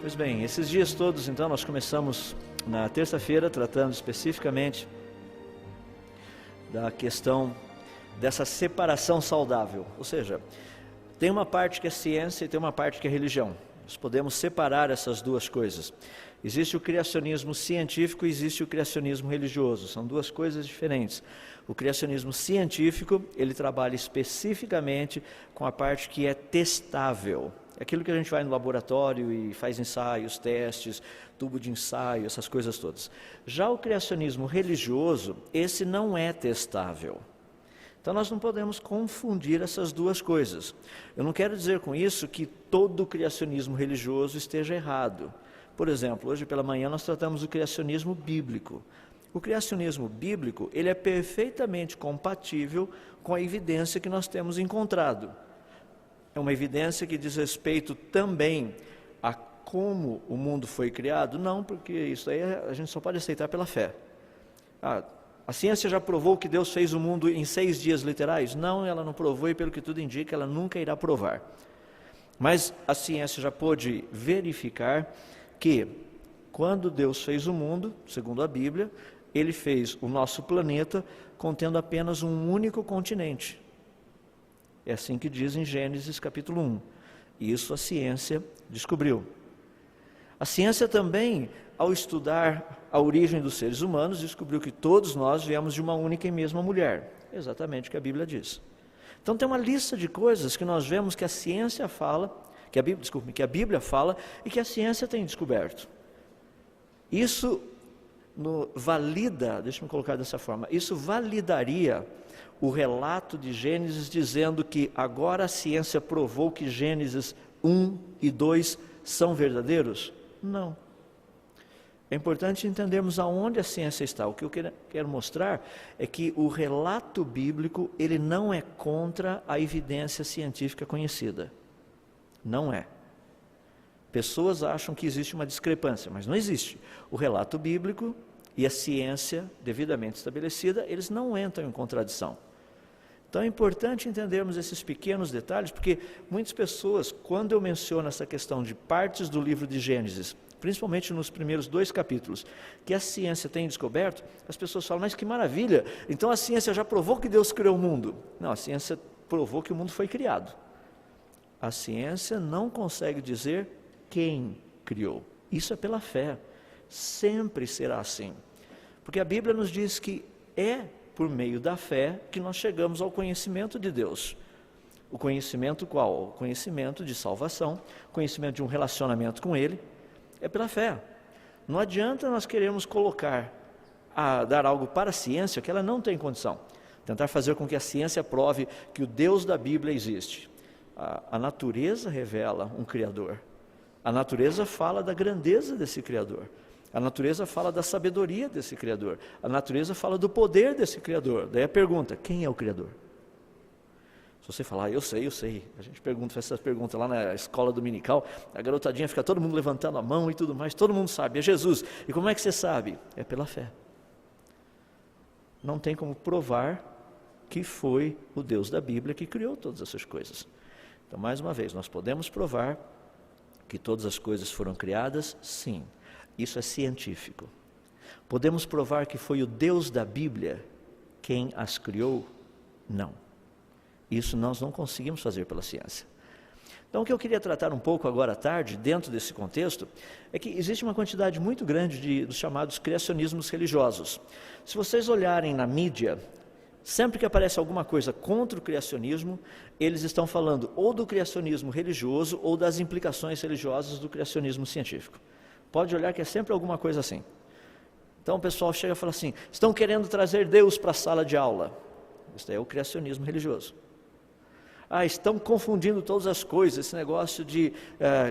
Pois bem, esses dias todos, então, nós começamos na terça-feira tratando especificamente da questão dessa separação saudável. Ou seja, tem uma parte que é ciência e tem uma parte que é religião. Nós podemos separar essas duas coisas. Existe o criacionismo científico e existe o criacionismo religioso. São duas coisas diferentes. O criacionismo científico, ele trabalha especificamente com a parte que é testável. Aquilo que a gente vai no laboratório e faz ensaios, testes, tubo de ensaio, essas coisas todas. Já o criacionismo religioso, esse não é testável. Então nós não podemos confundir essas duas coisas. Eu não quero dizer com isso que todo o criacionismo religioso esteja errado. Por exemplo, hoje pela manhã nós tratamos do criacionismo bíblico. O criacionismo bíblico, ele é perfeitamente compatível com a evidência que nós temos encontrado. É uma evidência que diz respeito também a como o mundo foi criado? Não, porque isso aí a gente só pode aceitar pela fé. A ciência já provou que Deus fez o mundo em 6 dias literais? Não, ela não provou e pelo que tudo indica, ela nunca irá provar. Mas a ciência já pôde verificar que quando Deus fez o mundo, segundo a Bíblia, Ele fez o nosso planeta contendo apenas um único continente. É assim que diz em Gênesis capítulo 1. Isso a ciência descobriu. A ciência também, ao estudar a origem dos seres humanos, descobriu que todos nós viemos de uma única e mesma mulher. Exatamente o que a Bíblia diz. Então tem uma lista de coisas que nós vemos que a ciência fala, que a Bíblia fala e que a ciência tem descoberto. Isso valida, deixa eu colocar dessa forma, isso validaria o relato de Gênesis dizendo que agora a ciência provou que Gênesis 1 e 2 são verdadeiros? Não. É importante entendermos aonde a ciência está. O que eu quero mostrar é que o relato bíblico, ele não é contra a evidência científica conhecida. Não é. Pessoas acham que existe uma discrepância, mas não existe. O relato bíblico e a ciência devidamente estabelecida, eles não entram em contradição. Então é importante entendermos esses pequenos detalhes, porque muitas pessoas, quando eu menciono essa questão de partes do livro de Gênesis, principalmente nos primeiros 2 capítulos, que a ciência tem descoberto, as pessoas falam, mas que maravilha, então a ciência já provou que Deus criou o mundo. Não, a ciência provou que o mundo foi criado. A ciência não consegue dizer quem criou. Isso é pela fé. Sempre será assim. Porque a Bíblia nos diz que é por meio da fé que nós chegamos ao conhecimento de Deus. O conhecimento qual? O conhecimento de salvação, conhecimento de um relacionamento com Ele, é pela fé. Não adianta nós queremos dar algo para a ciência que ela não tem condição. Tentar fazer com que a ciência prove que o Deus da Bíblia existe. A natureza revela um Criador. A natureza fala da grandeza desse Criador. A natureza fala da sabedoria desse Criador. A natureza fala do poder desse Criador. Daí a pergunta, quem é o Criador? Se você falar, eu sei. A gente faz essa pergunta lá na escola dominical, a garotadinha fica todo mundo levantando a mão e tudo mais, todo mundo sabe, é Jesus. E como é que você sabe? É pela fé. Não tem como provar que foi o Deus da Bíblia que criou todas essas coisas. Então, mais uma vez, nós podemos provar que todas as coisas foram criadas? Sim. Isso é científico. Podemos provar que foi o Deus da Bíblia quem as criou? Não. Isso nós não conseguimos fazer pela ciência. Então, o que eu queria tratar um pouco agora à tarde, dentro desse contexto, é que existe uma quantidade muito grande dos chamados criacionismos religiosos. Se vocês olharem na mídia, sempre que aparece alguma coisa contra o criacionismo, eles estão falando ou do criacionismo religioso ou das implicações religiosas do criacionismo científico. Pode olhar que é sempre alguma coisa assim. Então o pessoal chega e fala assim, estão querendo trazer Deus para a sala de aula. Isso é o criacionismo religioso. Estão confundindo todas as coisas, esse negócio de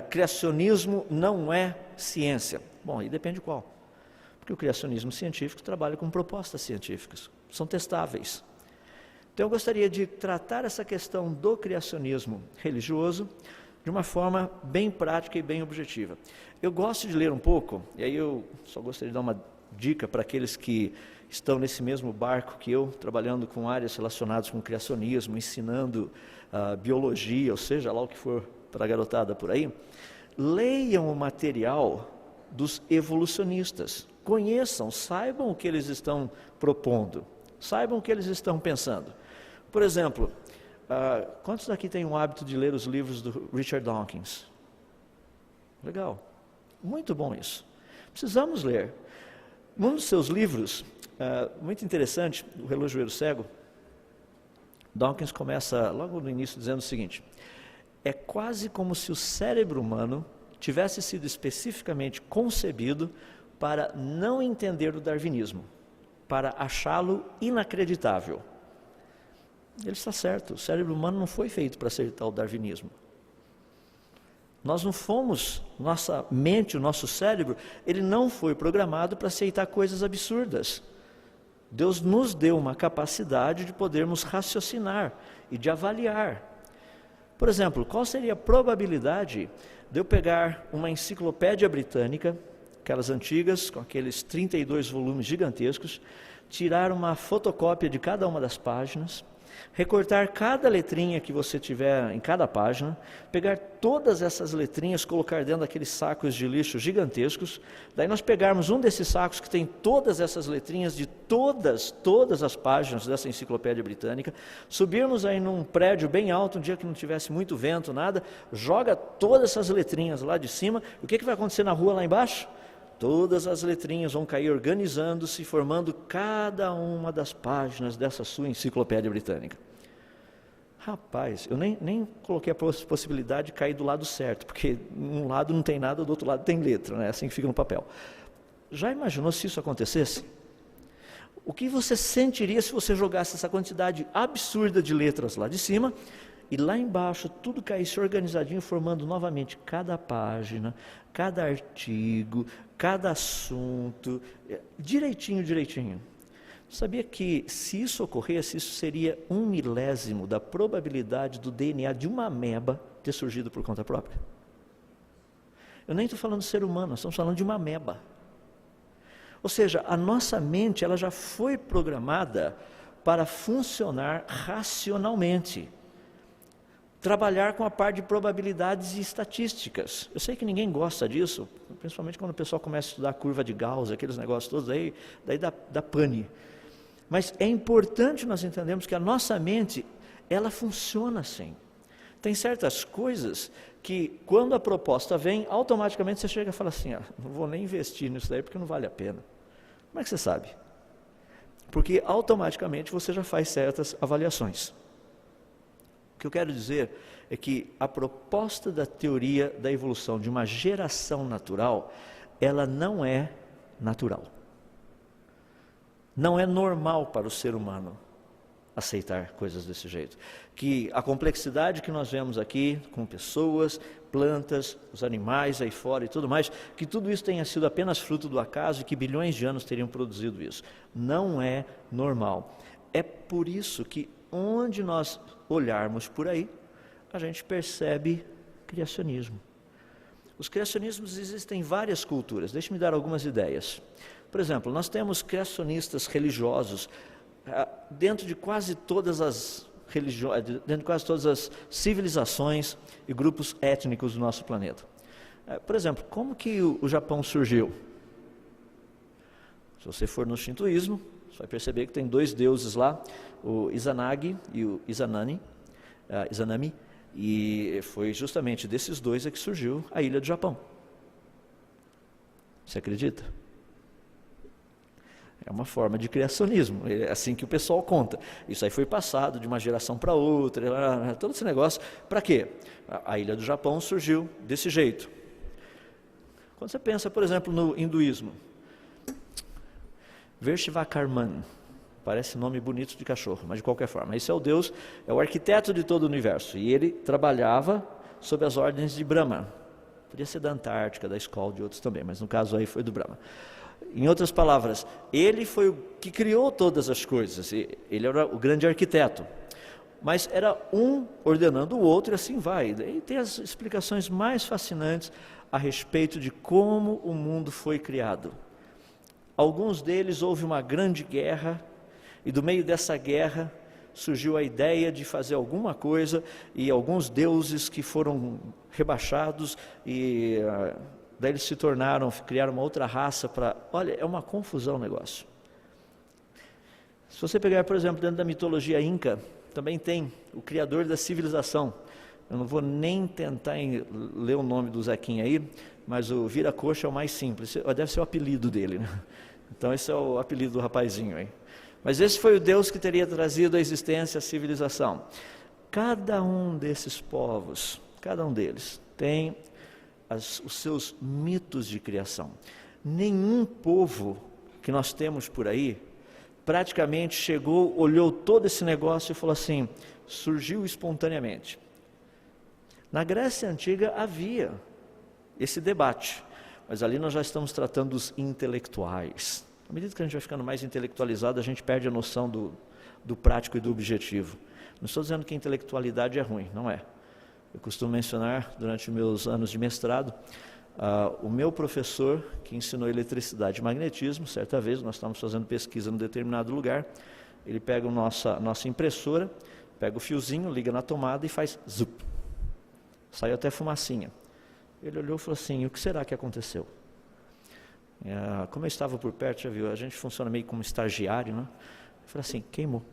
criacionismo não é ciência. Bom, aí depende qual. Porque o criacionismo científico trabalha com propostas científicas, são testáveis. Então eu gostaria de tratar essa questão do criacionismo religioso de uma forma bem prática e bem objetiva. Eu gosto de ler um pouco, e aí eu só gostaria de dar uma dica para aqueles que estão nesse mesmo barco que eu, trabalhando com áreas relacionadas com criacionismo, ensinando biologia, ou seja, lá o que for para a garotada por aí. leiam o material dos evolucionistas, conheçam, saibam o que eles estão propondo, saibam o que eles estão pensando. Por exemplo, quantos daqui têm o hábito de ler os livros do Richard Dawkins? Legal, muito bom isso. Precisamos ler. Num dos seus livros, muito interessante, O Relojoeiro Cego, Dawkins começa logo no início dizendo o seguinte: é quase como se o cérebro humano tivesse sido especificamente concebido para não entender o darwinismo, para achá-lo inacreditável. Ele está certo, o cérebro humano não foi feito para aceitar o darwinismo. Nós não fomos, nossa mente, o nosso cérebro, ele não foi programado para aceitar coisas absurdas. Deus nos deu uma capacidade de podermos raciocinar e de avaliar. Por exemplo, qual seria a probabilidade de eu pegar uma enciclopédia britânica, aquelas antigas, com aqueles 32 volumes gigantescos, tirar uma fotocópia de cada uma das páginas, recortar cada letrinha que você tiver em cada página, pegar todas essas letrinhas, colocar dentro daqueles sacos de lixo gigantescos, daí nós pegarmos um desses sacos que tem todas essas letrinhas de todas as páginas dessa enciclopédia britânica, subirmos aí num prédio bem alto, um dia que não tivesse muito vento, nada, joga todas essas letrinhas lá de cima, o que vai acontecer na rua lá embaixo? Todas as letrinhas vão cair organizando-se, formando cada uma das páginas dessa sua enciclopédia britânica. Rapaz, eu nem coloquei a possibilidade de cair do lado certo, porque um lado não tem nada, do outro lado tem letra, né? Assim que fica no papel. Já imaginou se isso acontecesse? O que você sentiria se você jogasse essa quantidade absurda de letras lá de cima, e lá embaixo tudo caísse organizadinho, formando novamente cada página, cada artigo, cada assunto, direitinho. Sabia que se isso ocorresse, isso seria 1/1000 da probabilidade do DNA de uma ameba ter surgido por conta própria? Eu nem estou falando de ser humano, nós estamos falando de uma ameba. Ou seja, a nossa mente ela já foi programada para funcionar racionalmente. Trabalhar com a parte de probabilidades e estatísticas. Eu sei que ninguém gosta disso, principalmente quando o pessoal começa a estudar a curva de Gauss, aqueles negócios todos, daí dá pane. Mas é importante nós entendermos que a nossa mente, ela funciona assim. Tem certas coisas que, quando a proposta vem, automaticamente você chega e fala assim, não vou nem investir nisso daí porque não vale a pena. Como é que você sabe? Porque automaticamente você já faz certas avaliações. O que eu quero dizer é que a proposta da teoria da evolução de uma geração natural, ela não é natural. Não é normal para o ser humano aceitar coisas desse jeito. Que a complexidade que nós vemos aqui, com pessoas, plantas, os animais aí fora e tudo mais, que tudo isso tenha sido apenas fruto do acaso e que bilhões de anos teriam produzido isso. Não é normal. É por isso que onde nós olharmos por aí, a gente percebe criacionismo. Os criacionismos existem em várias culturas. Deixe-me dar algumas ideias. Por exemplo, nós temos criacionistas religiosos dentro de quase todas as religiões, dentro de quase todas as civilizações e grupos étnicos do nosso planeta. Por exemplo, como que o Japão surgiu? Se você for no shintoísmo, você vai perceber que tem 2 deuses lá, o Izanagi e o Izanami, e foi justamente desses 2 que surgiu a ilha do Japão. Você acredita? É uma forma de criacionismo, é assim que o pessoal conta. Isso aí foi passado de uma geração para outra, todo esse negócio. Para quê? A ilha do Japão surgiu desse jeito. Quando você pensa, por exemplo, no hinduísmo, Vaishvakarman, parece nome bonito de cachorro, mas de qualquer forma, esse é o Deus, é o arquiteto de todo o universo, e ele trabalhava sob as ordens de Brahma. Podia ser da Antártica, da Skol, de outros também, mas no caso aí foi do Brahma. Em outras palavras, ele foi o que criou todas as coisas, ele era o grande arquiteto, mas era um ordenando o outro e assim vai. E tem as explicações mais fascinantes a respeito de como o mundo foi criado. Alguns deles houve uma grande guerra, e do meio dessa guerra surgiu a ideia de fazer alguma coisa e alguns deuses que foram rebaixados e daí eles se criaram uma outra raça para... Olha, é uma confusão o negócio. Se você pegar, por exemplo, dentro da mitologia inca, também tem o criador da civilização. Eu não vou nem tentar ler o nome do Zequinha aí, mas o Viracocha é o mais simples, deve ser o apelido dele, né? Então esse é o apelido do rapazinho aí. Mas esse foi o Deus que teria trazido à existência a civilização. Cada um desses povos, cada um deles, tem os seus mitos de criação. Nenhum povo que nós temos por aí, praticamente chegou, olhou todo esse negócio e falou assim, surgiu espontaneamente. Na Grécia Antiga havia esse debate, mas ali nós já estamos tratando dos intelectuais. À medida que a gente vai ficando mais intelectualizado, a gente perde a noção do prático e do objetivo. Não estou dizendo que a intelectualidade é ruim, não é. Eu costumo mencionar, durante meus anos de mestrado, o meu professor, que ensinou eletricidade e magnetismo, certa vez, nós estávamos fazendo pesquisa em determinado lugar, ele pega a nossa impressora, pega o fiozinho, liga na tomada e faz zup. Saiu até fumacinha. Ele olhou e falou assim, o que será que aconteceu? Como eu estava por perto, já viu, a gente funciona meio como estagiário, né? Eu falei assim, queimou.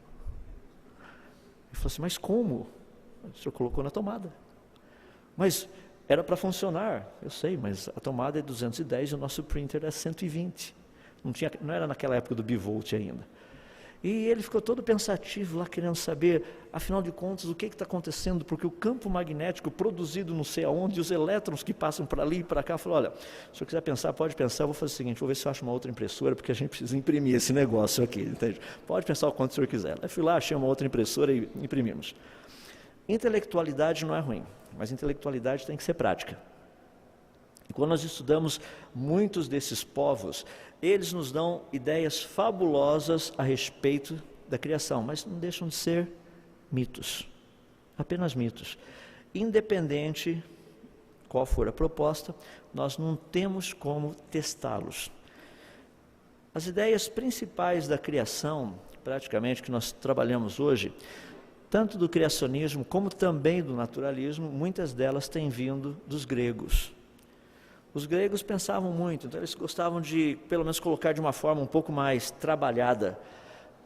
Ele falou assim, mas como? O senhor colocou na tomada. Mas era para funcionar, eu sei, mas a tomada é 210 e o nosso printer é 120. Não era naquela época do bivolt ainda. E ele ficou todo pensativo lá, querendo saber, afinal de contas, o que está acontecendo, porque o campo magnético produzido não sei aonde, os elétrons que passam para ali e para cá, falou, olha, se o senhor quiser pensar, pode pensar, eu vou fazer o seguinte, vou ver se eu acho uma outra impressora, porque a gente precisa imprimir esse negócio aqui, entende? Pode pensar o quanto o senhor quiser. Aí fui lá, achei uma outra impressora e imprimimos. Intelectualidade não é ruim, mas intelectualidade tem que ser prática. E quando nós estudamos muitos desses povos, eles nos dão ideias fabulosas a respeito da criação, mas não deixam de ser mitos, apenas mitos. Independente qual for a proposta, nós não temos como testá-los. As ideias principais da criação, praticamente, que nós trabalhamos hoje, tanto do criacionismo como também do naturalismo, muitas delas têm vindo dos gregos. Os gregos pensavam muito, então eles gostavam de, pelo menos, colocar de uma forma um pouco mais trabalhada,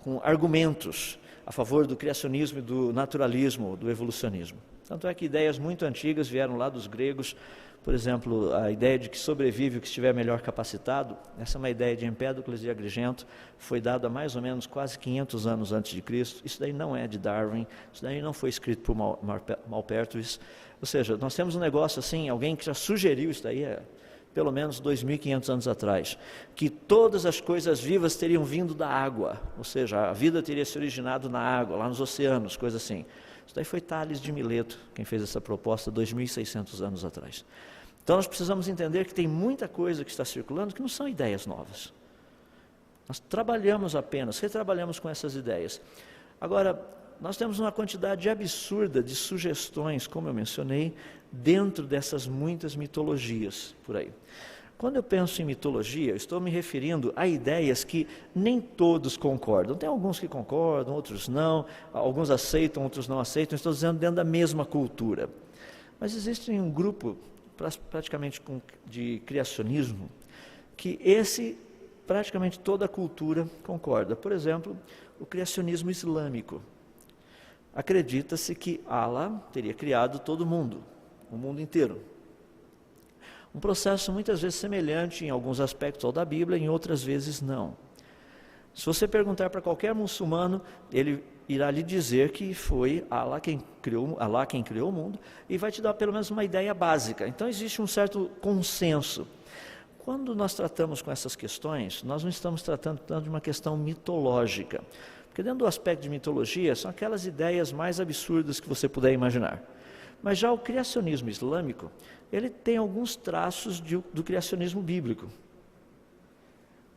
com argumentos a favor do criacionismo e do naturalismo, do evolucionismo. Tanto é que ideias muito antigas vieram lá dos gregos, por exemplo, a ideia de que sobrevive o que estiver melhor capacitado, essa é uma ideia de Empédocles e Agrigento, foi dada mais ou menos quase 500 anos antes de Cristo. Isso daí não é de Darwin, isso daí não foi escrito por Malpertuis. Ou seja, nós temos um negócio assim, alguém que já sugeriu isso daí pelo menos 2.500 anos atrás, que todas as coisas vivas teriam vindo da água, ou seja, a vida teria se originado na água, lá nos oceanos, coisa assim. Isso daí foi Tales de Mileto, quem fez essa proposta 2.600 anos atrás. Então nós precisamos entender que tem muita coisa que está circulando que não são ideias novas. Nós retrabalhamos com essas ideias. Agora, nós temos uma quantidade absurda de sugestões, como eu mencionei, dentro dessas muitas mitologias por aí. Quando eu penso em mitologia, eu estou me referindo a ideias que nem todos concordam. Tem alguns que concordam, outros não, alguns aceitam, outros não aceitam, estou dizendo dentro da mesma cultura. Mas existe um grupo, praticamente de criacionismo, que praticamente toda a cultura concorda. Por exemplo, o criacionismo islâmico. Acredita-se que Allah teria criado todo mundo, o mundo inteiro. Um processo muitas vezes semelhante em alguns aspectos ao da Bíblia, em outras vezes não. Se você perguntar para qualquer muçulmano, ele irá lhe dizer que foi Allah quem criou o mundo e vai te dar pelo menos uma ideia básica. Então existe um certo consenso. Quando nós tratamos com essas questões, nós não estamos tratando tanto de uma questão mitológica. Porque dentro do aspecto de mitologia, são aquelas ideias mais absurdas que você puder imaginar. Mas já o criacionismo islâmico, ele tem alguns traços do criacionismo bíblico.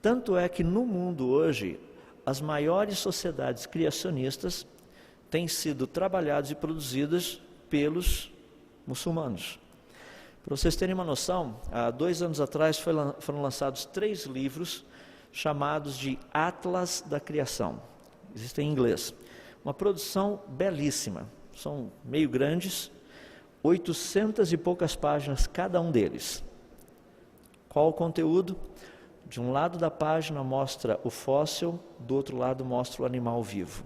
Tanto é que no mundo hoje, as maiores sociedades criacionistas têm sido trabalhadas e produzidas pelos muçulmanos. Para vocês terem uma noção, há 2 anos atrás foram lançados 3 livros chamados de Atlas da Criação. Existem em inglês. uma produção belíssima, são meio grandes, 800 e poucas páginas cada um deles. Qual o conteúdo? De um lado da página mostra o fóssil, do outro lado mostra o animal vivo.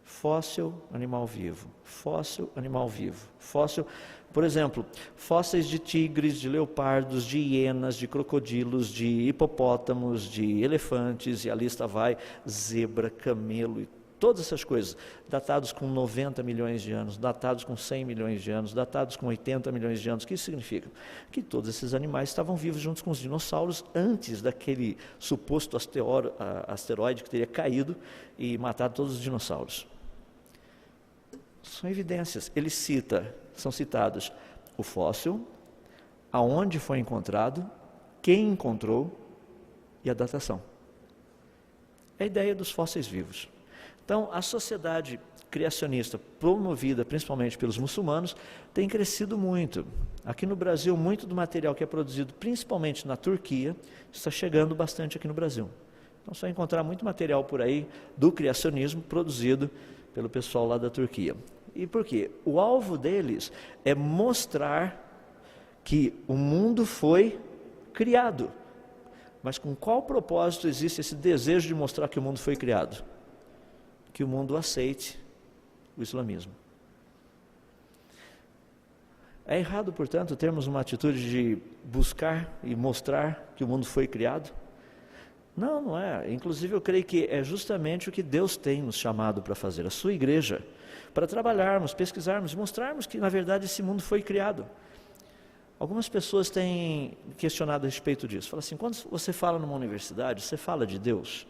Fóssil, animal vivo. Fóssil, animal vivo. Fóssil, por exemplo, fósseis de tigres, de leopardos, de hienas, de crocodilos, de hipopótamos, de elefantes, e a lista vai, zebra, camelo e todas essas coisas, datados com 90 milhões de anos, datados com 100 milhões de anos, datados com 80 milhões de anos. O que isso significa? Que todos esses animais estavam vivos juntos com os dinossauros antes daquele suposto asteroide que teria caído e matado todos os dinossauros. São evidências. Ele cita, são citados o fóssil, aonde foi encontrado, quem encontrou e a datação. É a ideia dos fósseis vivos. Então, a sociedade criacionista, promovida principalmente pelos muçulmanos, tem crescido muito. Aqui no Brasil, muito do material que é produzido principalmente na Turquia, está chegando bastante aqui no Brasil. Então, você vai encontrar muito material por aí do criacionismo produzido pelo pessoal lá da Turquia. E por quê? O alvo deles é mostrar que o mundo foi criado. Mas com qual propósito existe esse desejo de mostrar que o mundo foi criado? Que o mundo aceite o islamismo. É errado, portanto, termos uma atitude de buscar e mostrar que o mundo foi criado? Não, não é. Inclusive, eu creio que é justamente o que Deus tem nos chamado para fazer, a sua igreja, para trabalharmos, pesquisarmos, mostrarmos que, na verdade, esse mundo foi criado. Algumas pessoas têm questionado a respeito disso. Falam assim, quando você fala numa universidade, você fala de Deus?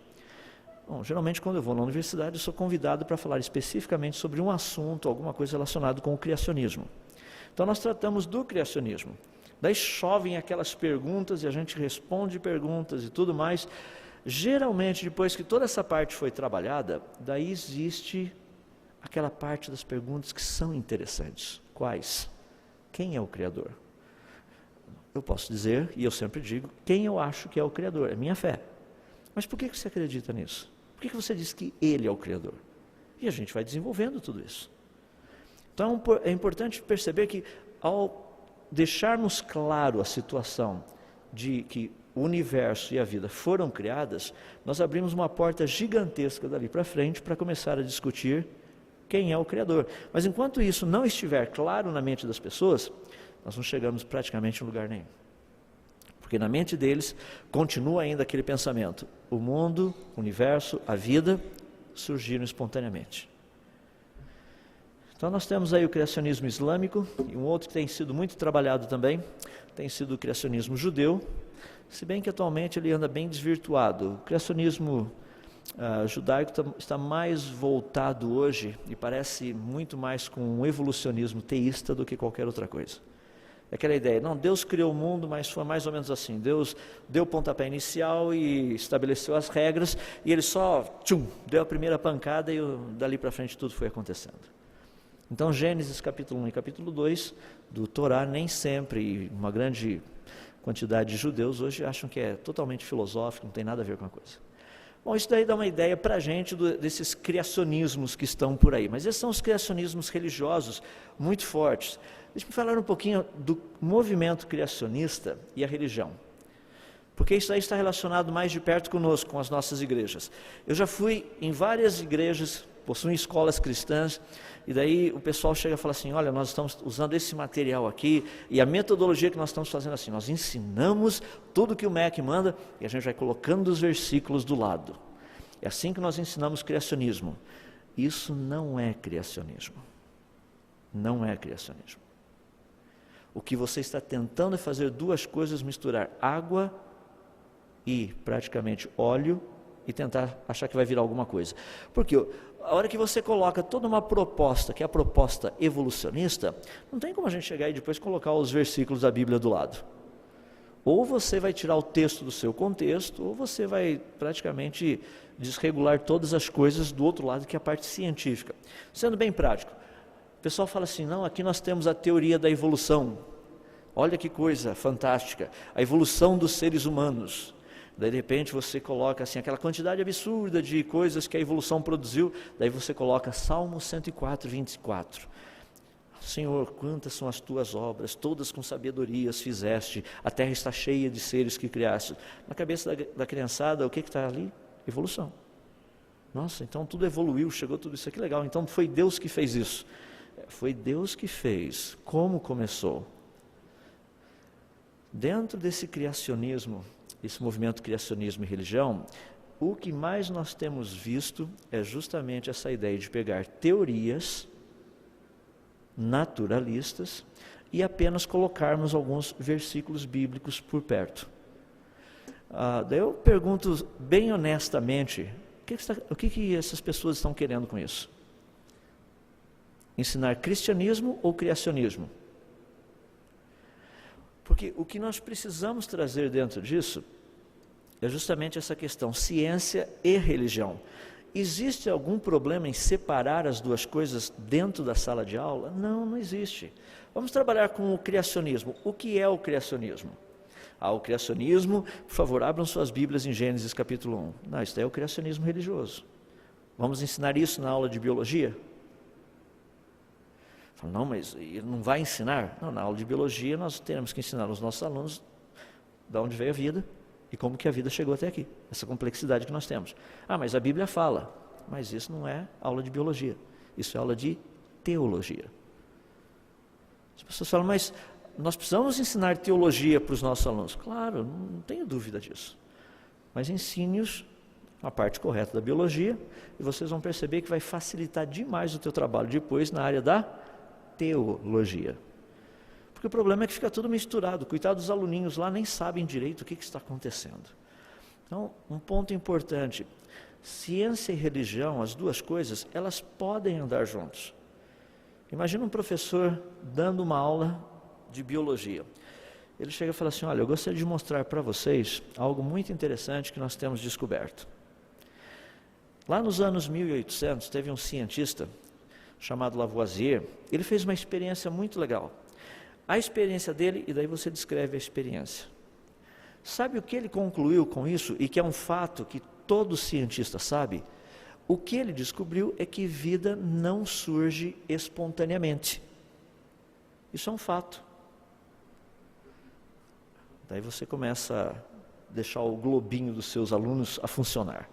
Bom, geralmente quando eu vou na universidade eu sou convidado para falar especificamente sobre um assunto, alguma coisa relacionada com o criacionismo. Então nós tratamos do criacionismo. Daí chovem aquelas perguntas e a gente responde perguntas e tudo mais. Geralmente depois que toda essa parte foi trabalhada, daí existe aquela parte das perguntas que são interessantes. Quais? Quem é o Criador? Eu posso dizer, e eu sempre digo, quem eu acho que é o Criador, é minha fé. Mas por que você acredita nisso? Por que você diz que Ele é o Criador? E a gente vai desenvolvendo tudo isso. Então é importante perceber que ao deixarmos claro a situação de que o universo e a vida foram criadas, nós abrimos uma porta gigantesca dali para frente para começar a discutir quem é o Criador. Mas enquanto isso não estiver claro na mente das pessoas, nós não chegamos praticamente em lugar nenhum. Porque na mente deles continua ainda aquele pensamento: o mundo, o universo, a vida surgiram espontaneamente. Então nós temos aí o criacionismo islâmico, e um outro que tem sido muito trabalhado também, tem sido o criacionismo judeu, se bem que atualmente ele anda bem desvirtuado. O criacionismo judaico está mais voltado hoje, e parece muito mais com um evolucionismo teísta do que qualquer outra coisa. Aquela ideia, não, Deus criou o mundo, mas foi mais ou menos assim, Deus deu o pontapé inicial e estabeleceu as regras, e ele só, deu a primeira pancada e dali para frente tudo foi acontecendo. Então Gênesis capítulo 1 e capítulo 2 do Torá, nem sempre, e uma grande quantidade de judeus hoje acham que é totalmente filosófico, não tem nada a ver com a coisa. Bom, isso daí dá uma ideia para a gente desses criacionismos que estão por aí, mas esses são os criacionismos religiosos muito fortes. Deixa eu falar um pouquinho do movimento criacionista e a religião, porque isso aí está relacionado mais de perto conosco, com as nossas igrejas. Eu já fui em várias igrejas, possuem escolas cristãs, e daí o pessoal chega e fala assim, olha, nós estamos usando esse material aqui, e a metodologia que nós estamos fazendo assim, nós ensinamos tudo que o MEC manda, e a gente vai colocando os versículos do lado. É assim que nós ensinamos criacionismo. Isso não é criacionismo. Não é criacionismo. O que você está tentando é fazer duas coisas, misturar água e praticamente óleo e tentar achar que vai virar alguma coisa. Porque a hora que você coloca toda uma proposta, que é a proposta evolucionista, não tem como a gente chegar e depois colocar os versículos da Bíblia do lado. Ou você vai tirar o texto do seu contexto, ou você vai praticamente desregular todas as coisas do outro lado, que é a parte científica. Sendo bem prático, o pessoal fala assim, não, aqui nós temos a teoria da evolução. Olha que coisa fantástica, a evolução dos seres humanos. Daí de repente você coloca assim, aquela quantidade absurda de coisas que a evolução produziu, daí você coloca Salmo 104, 24. Senhor, quantas são as tuas obras, todas com sabedoria as fizeste, a terra está cheia de seres que criaste. Na cabeça da criançada, o que está ali? Evolução. Nossa, então tudo evoluiu, chegou tudo isso aqui, legal, então foi Deus que fez isso. Foi Deus que fez. Como começou? Dentro desse criacionismo, esse movimento criacionismo e religião, o que mais nós temos visto é justamente essa ideia de pegar teorias naturalistas e apenas colocarmos alguns versículos bíblicos por perto. Daí eu pergunto bem honestamente, o que essas pessoas estão querendo com isso? Ensinar cristianismo ou criacionismo? Porque o que nós precisamos trazer dentro disso é justamente essa questão, ciência e religião. Existe algum problema em separar as duas coisas dentro da sala de aula? Não, não existe. Vamos trabalhar com o criacionismo. O que é o criacionismo? O criacionismo, por favor, abram suas Bíblias em Gênesis capítulo 1. Não, isso daí é o criacionismo religioso. Vamos ensinar isso na aula de biologia? Não, mas não vai ensinar? Não, na aula de biologia nós teremos que ensinar aos nossos alunos de onde veio a vida e como que a vida chegou até aqui, essa complexidade que nós temos. Mas a Bíblia fala, mas isso não é aula de biologia, isso é aula de teologia. As pessoas falam, mas nós precisamos ensinar teologia para os nossos alunos. Claro, não tenho dúvida disso, mas ensine-os a parte correta da biologia e vocês vão perceber que vai facilitar demais o teu trabalho depois na área da teologia. Porque o problema é que fica tudo misturado, coitado dos aluninhos lá nem sabem direito o que está acontecendo. Então, um ponto importante, ciência e religião, as duas coisas, elas podem andar juntos. Imagina um professor dando uma aula de biologia. Ele chega e fala assim, olha, eu gostaria de mostrar para vocês algo muito interessante que nós temos descoberto. Lá nos anos 1800, teve um cientista chamado Lavoisier, ele fez uma experiência muito legal. A experiência dele, e daí você descreve a experiência. Sabe o que ele concluiu com isso, e que é um fato que todo cientista sabe? O que ele descobriu é que vida não surge espontaneamente. Isso é um fato. Daí você começa a deixar o globinho dos seus alunos a funcionar.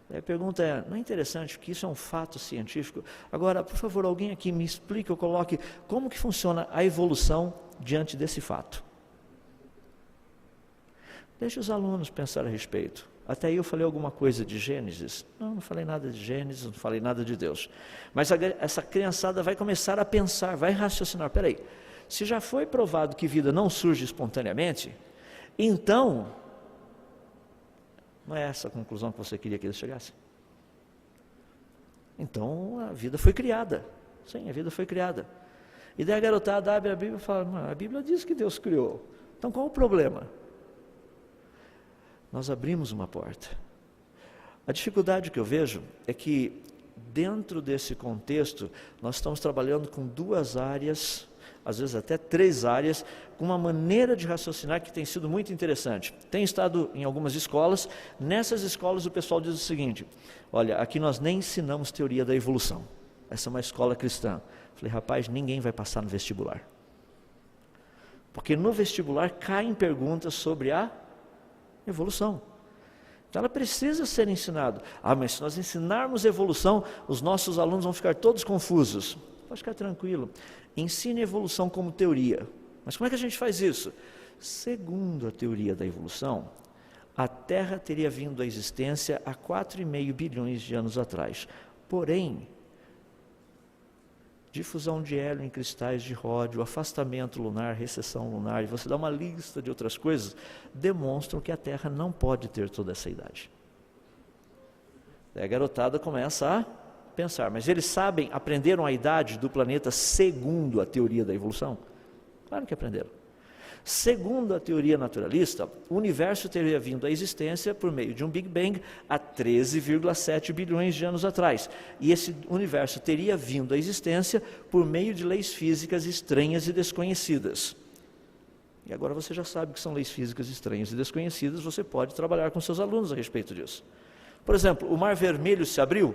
Daí a pergunta é, não é interessante que isso é um fato científico? Agora, por favor, alguém aqui me explique ou coloque como que funciona a evolução diante desse fato. Deixe os alunos pensar a respeito. Até aí eu falei alguma coisa de Gênesis? Não falei nada de Gênesis, não falei nada de Deus. Mas essa criançada vai começar a pensar, vai raciocinar. Peraí, se já foi provado que vida não surge espontaneamente, então não é essa a conclusão que você queria que eles chegassem? Então a vida foi criada. Sim, a vida foi criada. E daí a garotada abre a Bíblia e fala, a Bíblia diz que Deus criou. Então qual o problema? Nós abrimos uma porta. A dificuldade que eu vejo é que dentro desse contexto nós estamos trabalhando com duas áreas, às vezes até três áreas, com uma maneira de raciocinar que tem sido muito interessante. Tenho estado em algumas escolas, nessas escolas o pessoal diz o seguinte, olha, aqui nós nem ensinamos teoria da evolução, essa é uma escola cristã. Falei, rapaz, ninguém vai passar no vestibular. Porque no vestibular caem perguntas sobre a evolução. Então ela precisa ser ensinada. Mas se nós ensinarmos evolução, os nossos alunos vão ficar todos confusos. Pode ficar tranquilo. Ensine a evolução como teoria. Mas como é que a gente faz isso? Segundo a teoria da evolução, a Terra teria vindo à existência há 4,5 bilhões de anos atrás. Porém, difusão de hélio em cristais de ródio, afastamento lunar, recessão lunar, e você dá uma lista de outras coisas, demonstram que a Terra não pode ter toda essa idade. Daí a garotada começa a pensar, mas eles sabem, aprenderam a idade do planeta segundo a teoria da evolução? Claro que aprenderam. Segundo a teoria naturalista, o universo teria vindo à existência por meio de um Big Bang há 13,7 bilhões de anos atrás. E esse universo teria vindo à existência por meio de leis físicas estranhas e desconhecidas. E agora você já sabe que são leis físicas estranhas e desconhecidas, você pode trabalhar com seus alunos a respeito disso. Por exemplo, o Mar Vermelho se abriu?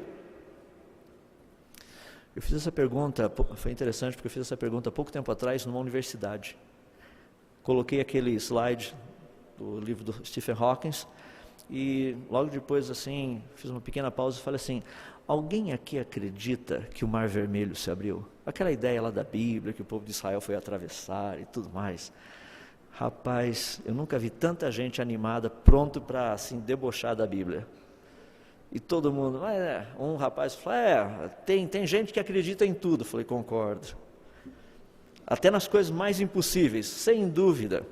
Eu fiz essa pergunta, foi interessante porque eu fiz essa pergunta há pouco tempo atrás numa universidade. Coloquei aquele slide do livro do Stephen Hawking e logo depois assim, fiz uma pequena pausa e falei assim, alguém aqui acredita que o Mar Vermelho se abriu? Aquela ideia lá da Bíblia, que o povo de Israel foi atravessar e tudo mais. Rapaz, eu nunca vi tanta gente animada, pronto para assim, debochar da Bíblia. E todo mundo, um rapaz falou, tem gente que acredita em tudo. Eu falei, concordo. Até nas coisas mais impossíveis, sem dúvida.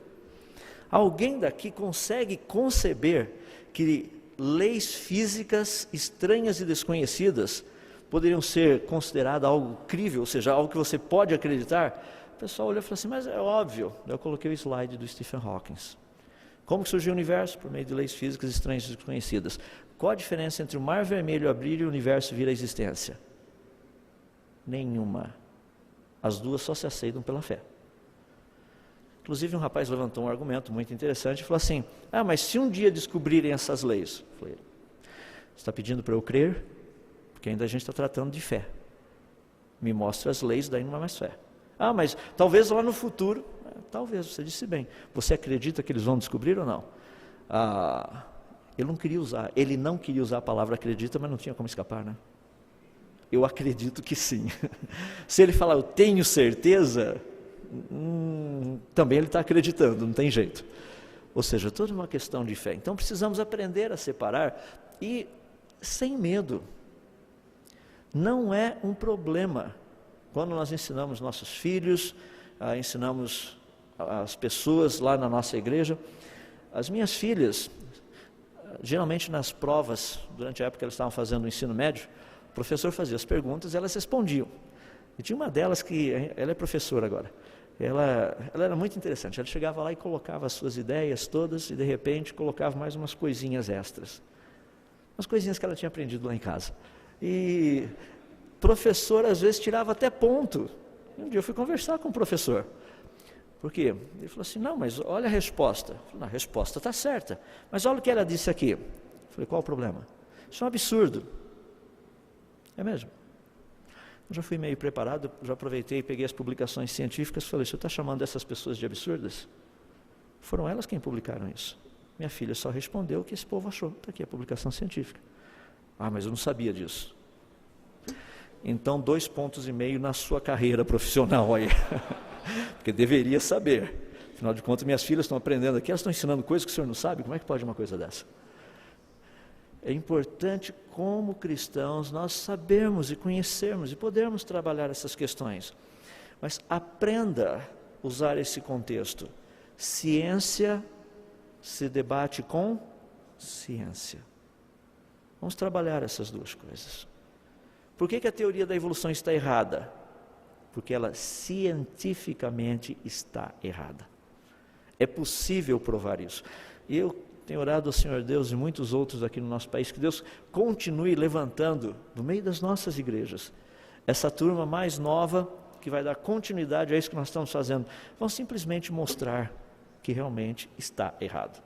Alguém daqui consegue conceber que leis físicas estranhas e desconhecidas poderiam ser consideradas algo crível, ou seja, algo que você pode acreditar? O pessoal olhou e falou assim, mas é óbvio. Eu coloquei o slide do Stephen Hawking. Como que surgiu o universo? Por meio de leis físicas estranhas e desconhecidas. Qual a diferença entre o Mar Vermelho abrir e o universo vir à existência? Nenhuma. As duas só se aceitam pela fé. Inclusive um rapaz levantou um argumento muito interessante e falou assim, mas se um dia descobrirem essas leis? Eu falei, você está pedindo para eu crer? Porque ainda a gente está tratando de fé. Me mostra as leis, daí não é mais fé. Mas talvez lá no futuro, talvez, você disse bem. Você acredita que eles vão descobrir ou não? Ele não queria usar a palavra acredita, mas não tinha como escapar, né? Eu acredito que sim. Se ele falar, eu tenho certeza, também ele está acreditando, não tem jeito. Ou seja, toda uma questão de fé. Então precisamos aprender a separar e sem medo. Não é um problema. Quando nós ensinamos nossos filhos, ensinamos as pessoas lá na nossa igreja, as minhas filhas, geralmente nas provas, durante a época que elas estavam fazendo o ensino médio, o professor fazia as perguntas e elas respondiam. E tinha uma delas que, ela é professora agora, ela era muito interessante, ela chegava lá e colocava as suas ideias todas e de repente colocava mais umas coisinhas extras. Umas coisinhas que ela tinha aprendido lá em casa. E o professor às vezes tirava até ponto. Um dia eu fui conversar com o professor. Por quê? Ele falou assim, não, mas olha a resposta. Eu falei, a resposta está certa. Mas olha o que ela disse aqui. Eu falei, qual o problema? Isso é um absurdo. É mesmo? Eu já fui meio preparado, já aproveitei e peguei as publicações científicas e falei, o senhor está chamando essas pessoas de absurdas? Foram elas quem publicaram isso. Minha filha só respondeu o que esse povo achou. Está aqui a publicação científica. Mas eu não sabia disso. Então, 2,5 pontos na sua carreira profissional aí. Porque deveria saber. Afinal de contas, minhas filhas estão aprendendo aqui, elas estão ensinando coisas que o senhor não sabe. Como é que pode uma coisa dessa? É importante, como cristãos, nós sabermos e conhecermos e podermos trabalhar essas questões. Mas aprenda a usar esse contexto. Ciência se debate com ciência. Vamos trabalhar essas duas coisas. Por que a teoria da evolução está errada? Porque ela cientificamente está errada. É possível provar isso. Eu tenho orado ao Senhor Deus e muitos outros aqui no nosso país, que Deus continue levantando, no meio das nossas igrejas, essa turma mais nova, que vai dar continuidade a isso que nós estamos fazendo. Vão simplesmente mostrar que realmente está errado.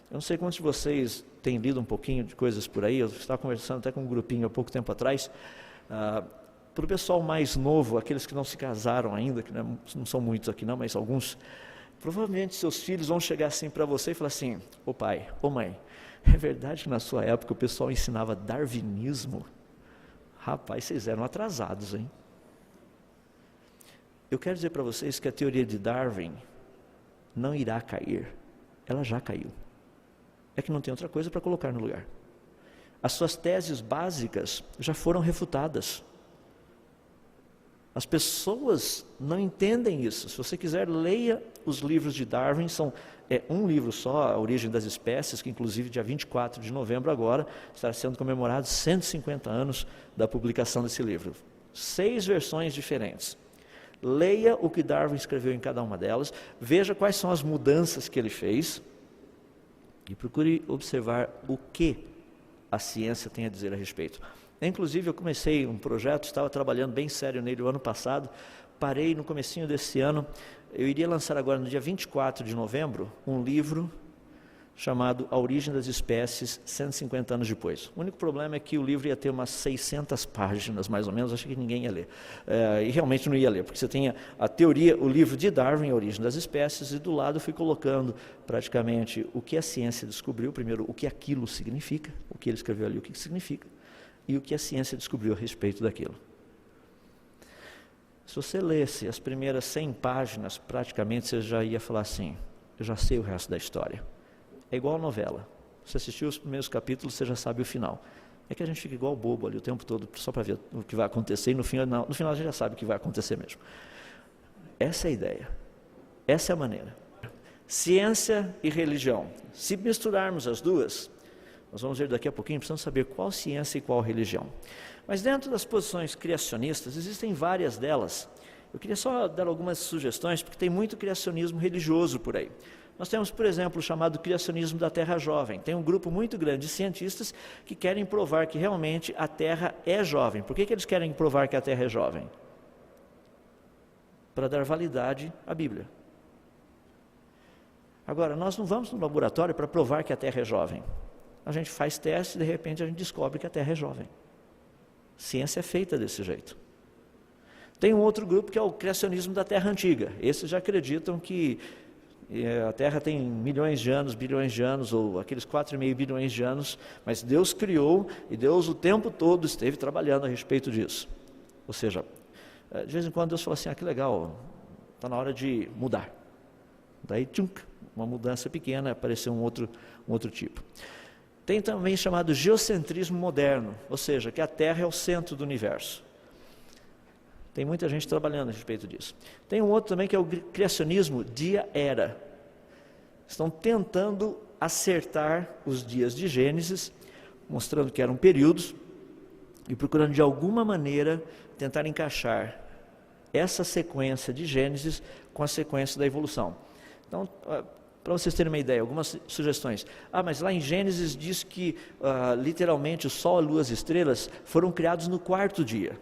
Eu não sei quantos de vocês têm lido um pouquinho de coisas por aí, eu estava conversando até com um grupinho há pouco tempo atrás, para o pessoal mais novo, aqueles que não se casaram ainda, que não são muitos aqui não, mas alguns, provavelmente seus filhos vão chegar assim para você e falar assim, ô pai, ô mãe, é verdade que na sua época o pessoal ensinava darwinismo? Rapaz, vocês eram atrasados, hein? Eu quero dizer para vocês que a teoria de Darwin não irá cair, ela já caiu. É que não tem outra coisa para colocar no lugar. As suas teses básicas já foram refutadas. As pessoas não entendem isso. Se você quiser, leia os livros de Darwin, é um livro só, A Origem das Espécies, que inclusive dia 24 de novembro agora, estará sendo comemorado 150 anos da publicação desse livro. 6 versões diferentes. Leia o que Darwin escreveu em cada uma delas, veja quais são as mudanças que ele fez e procure observar o que a ciência tem a dizer a respeito. Inclusive, eu comecei um projeto, estava trabalhando bem sério nele o ano passado, parei no comecinho desse ano. Eu iria lançar agora, no dia 24 de novembro, um livro chamado A Origem das Espécies, 150 anos depois. O único problema é que o livro ia ter umas 600 páginas, mais ou menos, achei que ninguém ia ler. E realmente não ia ler, porque você tem a teoria, o livro de Darwin, A Origem das Espécies, e do lado eu fui colocando praticamente o que a ciência descobriu, primeiro o que aquilo significa, o que ele escreveu ali, o que significa, e o que a ciência descobriu a respeito daquilo. Se você lesse as primeiras 100 páginas, praticamente você já ia falar assim, eu já sei o resto da história. É igual a novela. Você assistiu os primeiros capítulos, você já sabe o final. É que a gente fica igual bobo ali o tempo todo, só para ver o que vai acontecer, e no final a gente já sabe o que vai acontecer mesmo. Essa é a ideia. Essa é a maneira. Ciência e religião. Se misturarmos as duas, nós vamos ver daqui a pouquinho, precisamos saber qual ciência e qual religião. Mas dentro das posições criacionistas, existem várias delas. Eu queria só dar algumas sugestões, porque tem muito criacionismo religioso por aí. Nós temos, por exemplo, o chamado criacionismo da Terra Jovem. Tem um grupo muito grande de cientistas que querem provar que realmente a Terra é jovem. Por que eles querem provar que a Terra é jovem? Para dar validade à Bíblia. Agora, nós não vamos no laboratório para provar que a Terra é jovem. A gente faz teste e de repente a gente descobre que a Terra é jovem. Ciência é feita desse jeito. Tem um outro grupo que é o criacionismo da Terra Antiga. Esses já acreditam que a Terra tem milhões de anos, bilhões de anos, ou aqueles 4,5 bilhões de anos, mas Deus criou e Deus o tempo todo esteve trabalhando a respeito disso. Ou seja, de vez em quando Deus fala assim, que legal, está na hora de mudar. Daí, uma mudança pequena, apareceu um outro tipo. Tem também chamado geocentrismo moderno, ou seja, que a Terra é o centro do universo. Tem muita gente trabalhando a respeito disso. Tem um outro também que é o criacionismo dia-era. Estão tentando acertar os dias de Gênesis, mostrando que eram períodos, e procurando de alguma maneira tentar encaixar essa sequência de Gênesis com a sequência da evolução. Então, para vocês terem uma ideia, algumas sugestões. Mas lá em Gênesis diz que literalmente o Sol, a Lua, as estrelas foram criados no 4º dia.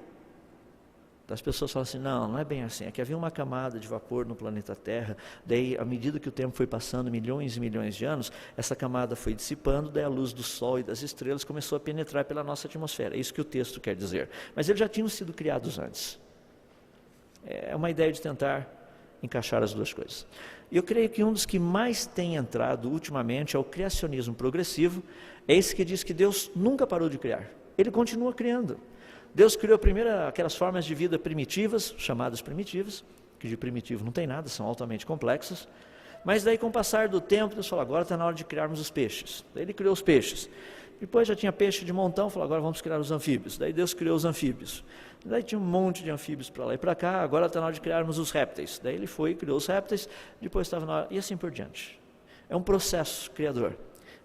As pessoas falam assim, não é bem assim, é que havia uma camada de vapor no planeta Terra, daí à medida que o tempo foi passando, milhões e milhões de anos, essa camada foi dissipando, daí a luz do Sol e das estrelas começou a penetrar pela nossa atmosfera, é isso que o texto quer dizer. Mas eles já tinham sido criados antes. É uma ideia de tentar encaixar as duas coisas. E eu creio que um dos que mais tem entrado ultimamente é o criacionismo progressivo, é esse que diz que Deus nunca parou de criar, Ele continua criando. Deus criou primeiro aquelas formas de vida primitivas, chamadas primitivas, que de primitivo não tem nada, são altamente complexas, mas daí com o passar do tempo, Deus falou, agora está na hora de criarmos os peixes. Daí Ele criou os peixes. Depois já tinha peixe de montão, falou, agora vamos criar os anfíbios. Daí Deus criou os anfíbios. Daí tinha um monte de anfíbios para lá e para cá, agora está na hora de criarmos os répteis. Daí Ele foi e criou os répteis, depois estava na hora, e assim por diante. É um processo criador.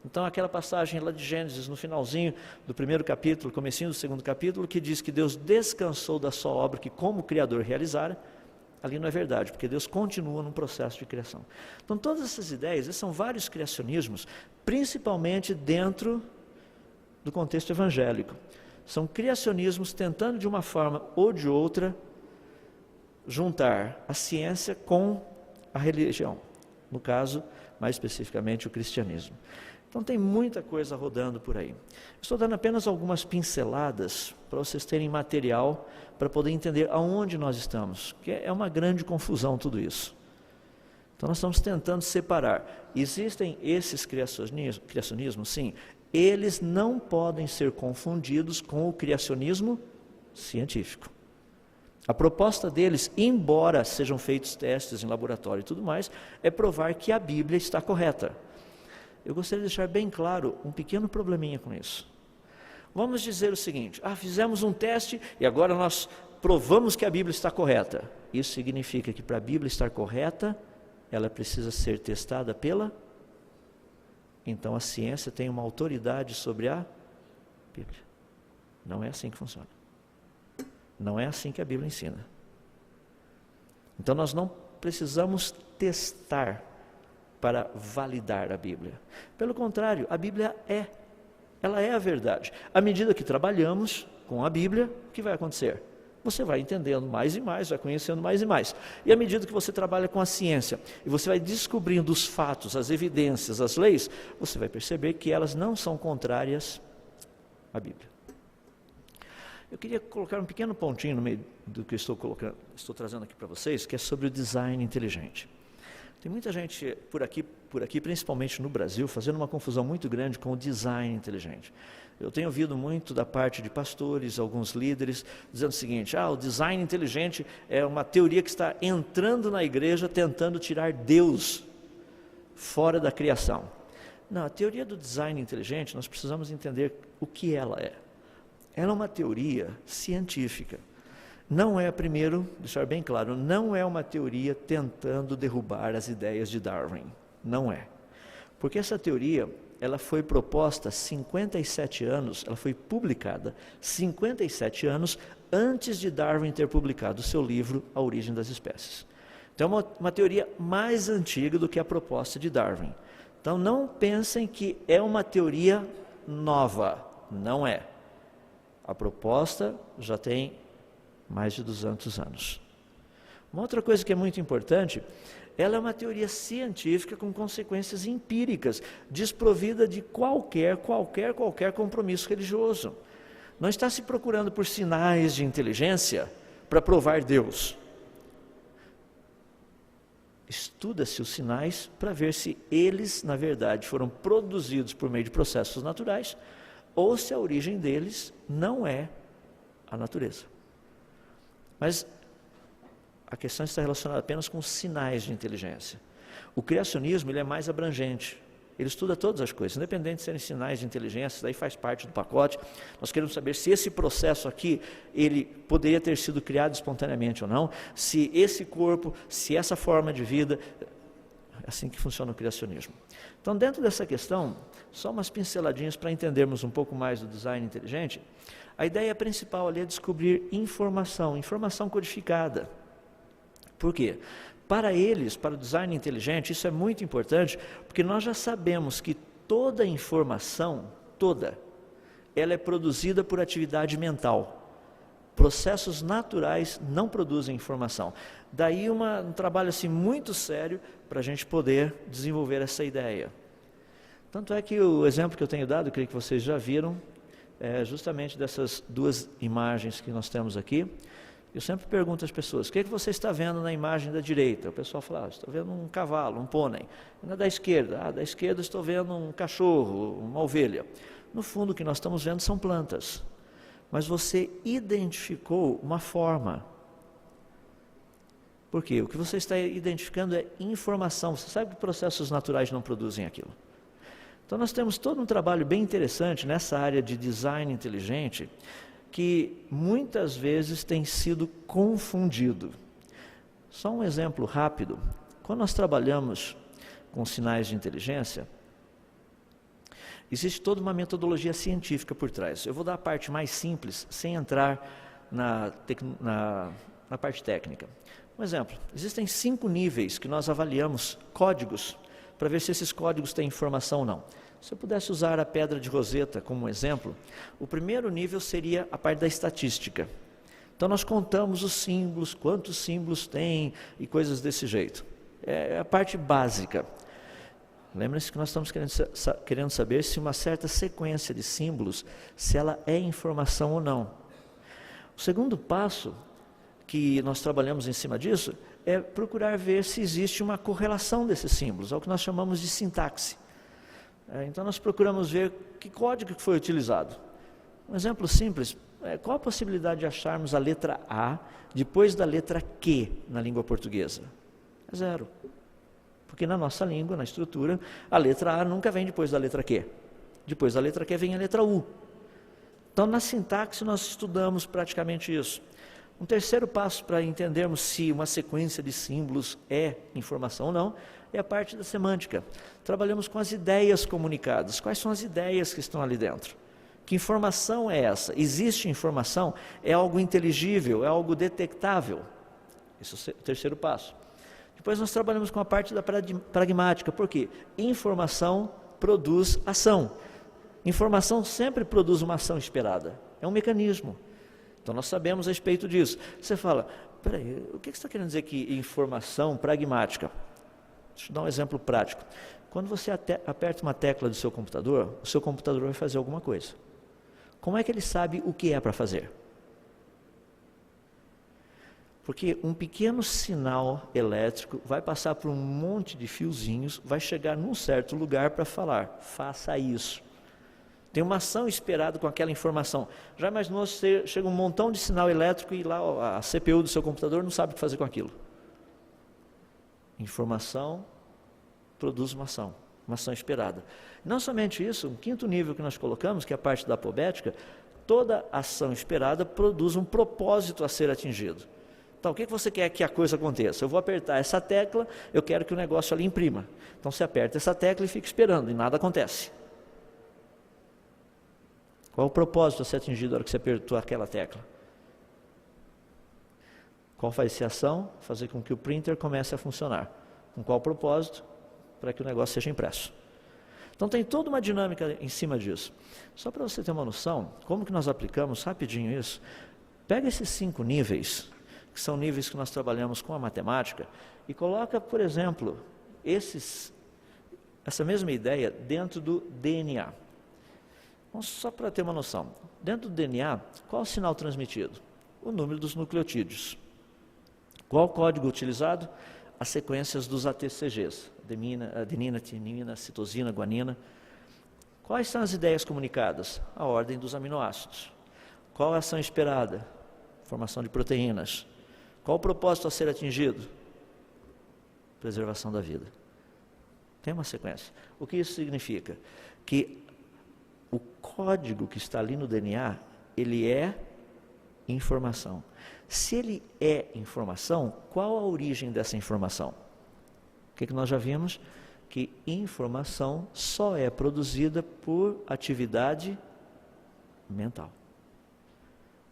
Então aquela passagem lá de Gênesis, no finalzinho do 1º capítulo, comecinho do 2º capítulo, que diz que Deus descansou da sua obra que como Criador realizara, ali não é verdade, porque Deus continua num processo de criação. Então todas essas ideias, esses são vários criacionismos, principalmente dentro do contexto evangélico. São criacionismos tentando de uma forma ou de outra juntar a ciência com a religião, no caso, mais especificamente o cristianismo. Então tem muita coisa rodando por aí. Estou dando apenas algumas pinceladas para vocês terem material para poder entender aonde nós estamos, que é uma grande confusão tudo isso. Então nós estamos tentando separar. Existem esses criacionismos, sim, eles não podem ser confundidos com o criacionismo científico. A proposta deles, embora sejam feitos testes em laboratório e tudo mais, é provar que a Bíblia está correta. Eu gostaria de deixar bem claro um pequeno probleminha com isso. Vamos dizer o seguinte, fizemos um teste e agora nós provamos que a Bíblia está correta. Isso significa que para a Bíblia estar correta, ela precisa ser testada pela... Então a ciência tem uma autoridade sobre a Bíblia. Não é assim que funciona. Não é assim que a Bíblia ensina. Então nós não precisamos testar para validar a Bíblia. Pelo contrário, a Bíblia ela é a verdade. À medida que trabalhamos com a Bíblia, o que vai acontecer? você vai entendendo mais e mais, vai conhecendo mais e mais. E à medida que você trabalha com a ciência, e você vai descobrindo os fatos, as evidências, as leis, você vai perceber que elas não são contrárias à Bíblia. Eu queria colocar um pequeno pontinho no meio do que estou trazendo aqui para vocês, que é sobre o design inteligente. Tem muita gente por aqui, principalmente no Brasil, fazendo uma confusão muito grande com o design inteligente. Eu tenho ouvido muito da parte de pastores, alguns líderes, dizendo o seguinte: o design inteligente é uma teoria que está entrando na igreja tentando tirar Deus fora da criação. Não, a teoria do design inteligente, nós precisamos entender o que ela é. Ela é uma teoria científica. Não é, primeiro, deixar bem claro, não é uma teoria tentando derrubar as ideias de Darwin. Não é. Porque essa teoria, ela foi proposta 57 anos, ela foi publicada 57 anos antes de Darwin ter publicado o seu livro A Origem das Espécies. Então é uma teoria mais antiga do que a proposta de Darwin. Então não pensem que é uma teoria nova, não é. A proposta já tem mais de 200 anos. Uma outra coisa que é muito importante, ela é uma teoria científica com consequências empíricas, desprovida de qualquer compromisso religioso. Não está se procurando por sinais de inteligência para provar Deus. Estuda-se os sinais para ver se eles, na verdade, foram produzidos por meio de processos naturais ou se a origem deles não é a natureza. Mas a questão está relacionada apenas com sinais de inteligência. O criacionismo ele é mais abrangente. Ele estuda todas as coisas, independente de serem sinais de inteligência, isso daí faz parte do pacote. Nós queremos saber se esse processo aqui, ele poderia ter sido criado espontaneamente ou não, se esse corpo, se essa forma de vida, é assim que funciona o criacionismo. Então, dentro dessa questão, só umas pinceladinhas para entendermos um pouco mais do design inteligente. A ideia principal ali é descobrir informação codificada. Por quê? Para eles, para o design inteligente, isso é muito importante, porque nós já sabemos que toda informação, ela é produzida por atividade mental. Processos naturais não produzem informação. Daí um trabalho assim muito sério para a gente poder desenvolver essa ideia. Tanto é que o exemplo que eu tenho dado, creio que vocês já viram, é justamente dessas duas imagens que nós temos aqui. Eu sempre pergunto às pessoas: o que você está vendo na imagem da direita? O pessoal fala: estou vendo um cavalo, um pônei. E na da esquerda? Da esquerda estou vendo um cachorro, uma ovelha. No fundo, o que nós estamos vendo são plantas. Mas você identificou uma forma. Por quê? O que você está identificando é informação. Você sabe que processos naturais não produzem aquilo. Então nós temos todo um trabalho bem interessante nessa área de design inteligente, que muitas vezes tem sido confundido. Só um exemplo rápido: quando nós trabalhamos com sinais de inteligência, existe toda uma metodologia científica por trás. Eu vou dar a parte mais simples, sem entrar na parte técnica. Um exemplo: existem 5 níveis que nós avaliamos códigos, para ver se esses códigos têm informação ou não. Se eu pudesse usar a pedra de Rosetta como um exemplo, o primeiro nível seria a parte da estatística. Então nós contamos os símbolos, quantos símbolos tem e coisas desse jeito. É a parte básica. Lembre-se que nós estamos querendo saber se uma certa sequência de símbolos, se ela é informação ou não. O segundo passo que nós trabalhamos em cima disso é procurar ver se existe uma correlação desses símbolos, é o que nós chamamos de sintaxe. Então nós procuramos ver que código que foi utilizado. Um exemplo simples: qual a possibilidade de acharmos a letra A depois da letra Q na língua portuguesa? É 0. Porque na nossa língua, na estrutura, a letra A nunca vem depois da letra Q. Depois da letra Q vem a letra U. Então na sintaxe nós estudamos praticamente isso. Um terceiro passo para entendermos se uma sequência de símbolos é informação ou não, é a parte da semântica. Trabalhamos com as ideias comunicadas. Quais são as ideias que estão ali dentro? Que informação é essa? Existe informação? É algo inteligível? É algo detectável? Esse é o terceiro passo. Depois nós trabalhamos com a parte da pragmática. Por quê? Informação produz ação. Informação sempre produz uma ação esperada. É um mecanismo. Então nós sabemos a respeito disso. Você fala, peraí, o que você está querendo dizer que informação pragmática? Deixa eu dar um exemplo prático. Quando você aperta uma tecla do seu computador, o seu computador vai fazer alguma coisa. Como é que ele sabe o que é para fazer? Porque um pequeno sinal elétrico vai passar por um monte de fiozinhos, vai chegar num certo lugar para falar, faça isso. Tem uma ação esperada com aquela informação. Já imaginou, chega um montão de sinal elétrico e lá a CPU do seu computador não sabe o que fazer com aquilo? Informação produz uma ação esperada. Não somente isso, um quinto nível que nós colocamos, que é a parte da apobética, toda ação esperada produz um propósito a ser atingido. Então, o que você quer que a coisa aconteça? Eu vou apertar essa tecla, eu quero que o negócio ali imprima. Então, você aperta essa tecla e fica esperando, e nada acontece. Qual o propósito a ser atingido na hora que você apertou aquela tecla? Qual vai ser a ação? Fazer com que o printer comece a funcionar. Com qual propósito? Para que o negócio seja impresso. Então tem toda uma dinâmica em cima disso. Só para você ter uma noção, como que nós aplicamos rapidinho isso, pega esses 5 níveis, que são níveis que nós trabalhamos com a matemática, e coloca, por exemplo, essa mesma ideia dentro do DNA. Então, só para ter uma noção, dentro do DNA, qual é o sinal transmitido? O número dos nucleotídeos. Qual o código utilizado? As sequências dos ATCGs, adenina, timina, citosina, guanina. Quais são as ideias comunicadas? A ordem dos aminoácidos. Qual a ação esperada? Formação de proteínas. Qual o propósito a ser atingido? Preservação da vida. Tem uma sequência. O que isso significa? Que o código que está ali no DNA, ele é informação. Se ele é informação, qual a origem dessa informação? O que nós já vimos? Que informação só é produzida por atividade mental.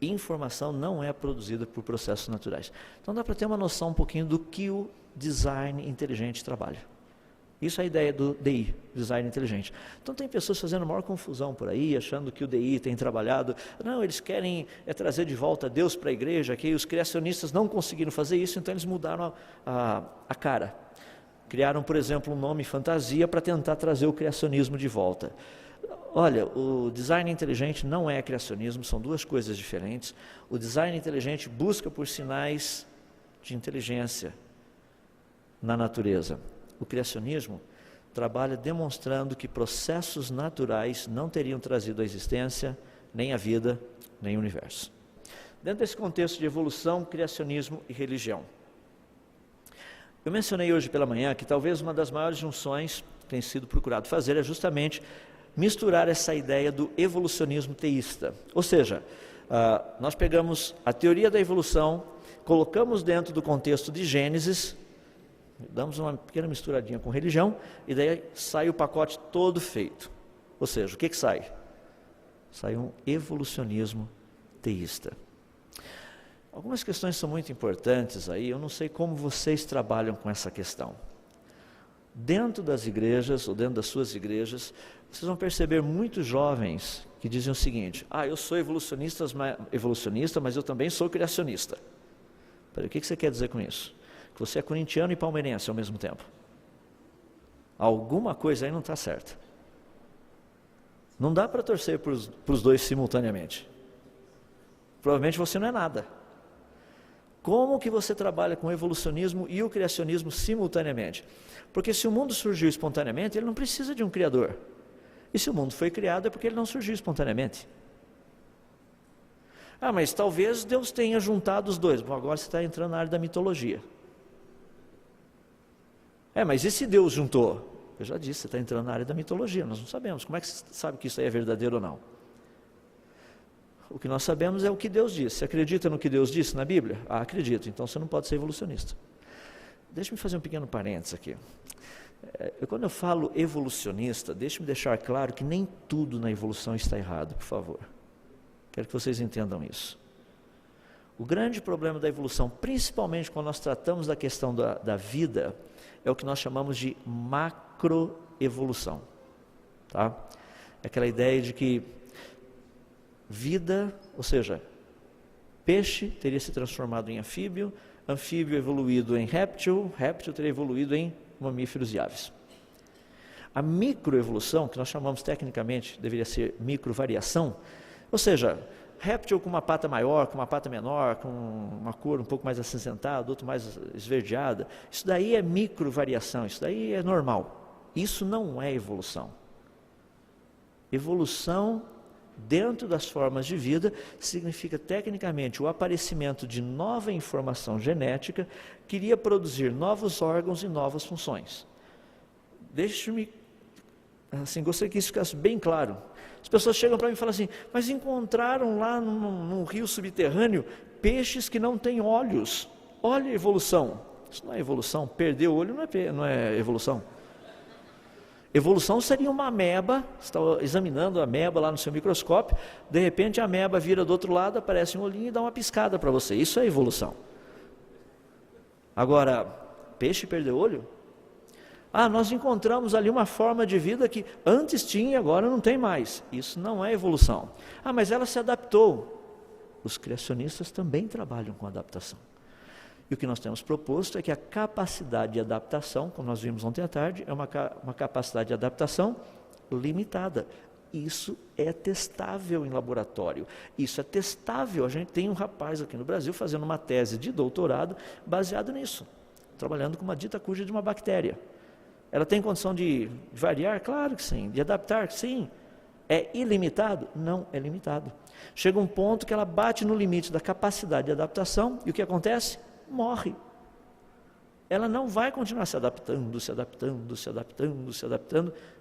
Informação não é produzida por processos naturais. Então dá para ter uma noção um pouquinho do que o design inteligente trabalha. Isso é a ideia do DI, design inteligente. Então tem pessoas fazendo maior confusão por aí, achando que o DI tem trabalhado. Não, eles querem trazer de volta Deus para a igreja, que os criacionistas não conseguiram fazer isso, então eles mudaram a cara. Criaram, por exemplo, um nome fantasia para tentar trazer o criacionismo de volta. Olha, o design inteligente não é criacionismo, são duas coisas diferentes. O design inteligente busca por sinais de inteligência na natureza. O criacionismo trabalha demonstrando que processos naturais não teriam trazido a existência, nem a vida, nem o universo. Dentro desse contexto de evolução, criacionismo e religião. Eu mencionei hoje pela manhã que talvez uma das maiores junções que tem sido procurado fazer é justamente misturar essa ideia do evolucionismo teísta. Ou seja, nós pegamos a teoria da evolução, colocamos dentro do contexto de Gênesis, damos uma pequena misturadinha com religião, e daí sai o pacote todo feito. Ou seja, o que sai? Sai um evolucionismo teísta. Algumas questões são muito importantes aí, eu não sei como vocês trabalham com essa questão. Dentro das igrejas, ou dentro das suas igrejas, vocês vão perceber muitos jovens que dizem o seguinte: eu sou evolucionista, mas eu também sou criacionista. Peraí, o que você quer dizer com isso? Que você é corintiano e palmeirense ao mesmo tempo. Alguma coisa aí não está certa. Não dá para torcer para os dois simultaneamente. Provavelmente você não é nada. Como que você trabalha com o evolucionismo e o criacionismo simultaneamente? Porque se o mundo surgiu espontaneamente, ele não precisa de um criador. E se o mundo foi criado, é porque ele não surgiu espontaneamente. Mas talvez Deus tenha juntado os dois. Bom, agora você está entrando na área da mitologia. Mas e se Deus juntou? Eu já disse, você está entrando na área da mitologia, nós não sabemos. Como é que você sabe que isso aí é verdadeiro ou não? O que nós sabemos é o que Deus disse. Você acredita no que Deus disse na Bíblia? Acredito, então você não pode ser evolucionista. Deixa-me fazer um pequeno parênteses aqui. Quando eu falo evolucionista, deixe-me deixar claro que nem tudo na evolução está errado, por favor. Quero que vocês entendam isso. O grande problema da evolução, principalmente quando nós tratamos da questão da vida, é o que nós chamamos de macroevolução. Tá? É aquela ideia de que vida, ou seja, Peixe teria se transformado em anfíbio, anfíbio evoluído em réptil, réptil teria evoluído em mamíferos e aves. A microevolução, que nós chamamos tecnicamente, deveria ser microvariação, ou seja, réptil com uma pata maior, com uma pata menor, com uma cor um pouco mais acinzentada, outro mais esverdeada, isso daí é microvariação, isso daí é normal. Isso não é evolução. Evolução dentro das formas de vida significa tecnicamente o aparecimento de nova informação genética que iria produzir novos órgãos e novas funções. Deixe-me, assim, gostaria que isso ficasse bem claro. As pessoas chegam para mim e falam assim, mas encontraram lá num rio subterrâneo peixes que não têm olhos. Olha a evolução. Isso não é evolução, perder o olho não é evolução. Evolução seria uma ameba, você está examinando a ameba lá no seu microscópio, de repente a ameba vira do outro lado, aparece um olhinho e dá uma piscada para você. Isso é evolução. Agora, peixe perder olho? Nós encontramos ali uma forma de vida que antes tinha e agora não tem mais. Isso não é evolução. Mas ela se adaptou. Os criacionistas também trabalham com adaptação. E o que nós temos proposto é que a capacidade de adaptação, como nós vimos ontem à tarde, é uma capacidade de adaptação limitada. Isso é testável em laboratório. Isso é testável. A gente tem um rapaz aqui no Brasil fazendo uma tese de doutorado baseado nisso, trabalhando com uma dita cuja de uma bactéria. Ela tem condição de variar? Claro que sim. De adaptar? Sim. É ilimitado? Não é limitado. Chega um ponto que ela bate no limite da capacidade de adaptação e o que acontece? Morre. Ela não vai continuar se adaptando,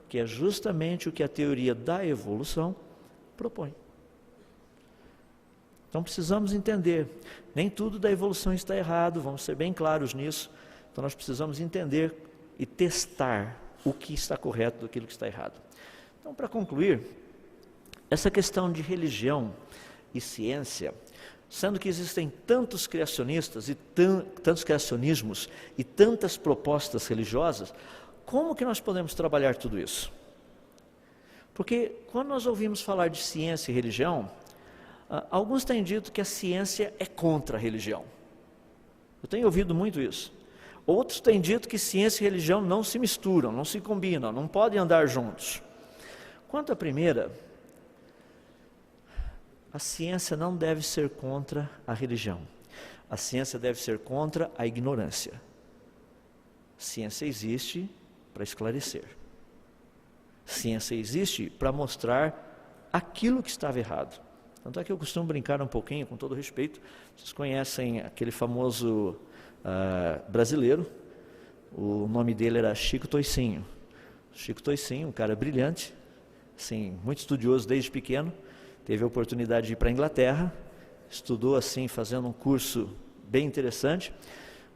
que é justamente o que a teoria da evolução propõe. Então precisamos entender, nem tudo da evolução está errado, vamos ser bem claros nisso. Então nós precisamos entender e testar o que está correto daquilo que está errado. Então, para concluir, essa questão de religião e ciência, sendo que existem tantos criacionistas e tantos criacionismos e tantas propostas religiosas, como que nós podemos trabalhar tudo isso? Porque quando nós ouvimos falar de ciência e religião, alguns têm dito que a ciência é contra a religião. Eu tenho ouvido muito isso. Outros têm dito que ciência e religião não se misturam, não se combinam, não podem andar juntos. Quanto à primeira, a ciência não deve ser contra a religião. A ciência deve ser contra a ignorância. Ciência existe para esclarecer. Ciência existe para mostrar aquilo que estava errado. Tanto é que eu costumo brincar um pouquinho, com todo respeito. Vocês conhecem aquele famoso brasileiro, o nome dele era Chico Toicinho. Chico Toicinho, um cara brilhante, assim, muito estudioso desde pequeno, teve a oportunidade de ir para a Inglaterra, estudou assim, fazendo um curso bem interessante,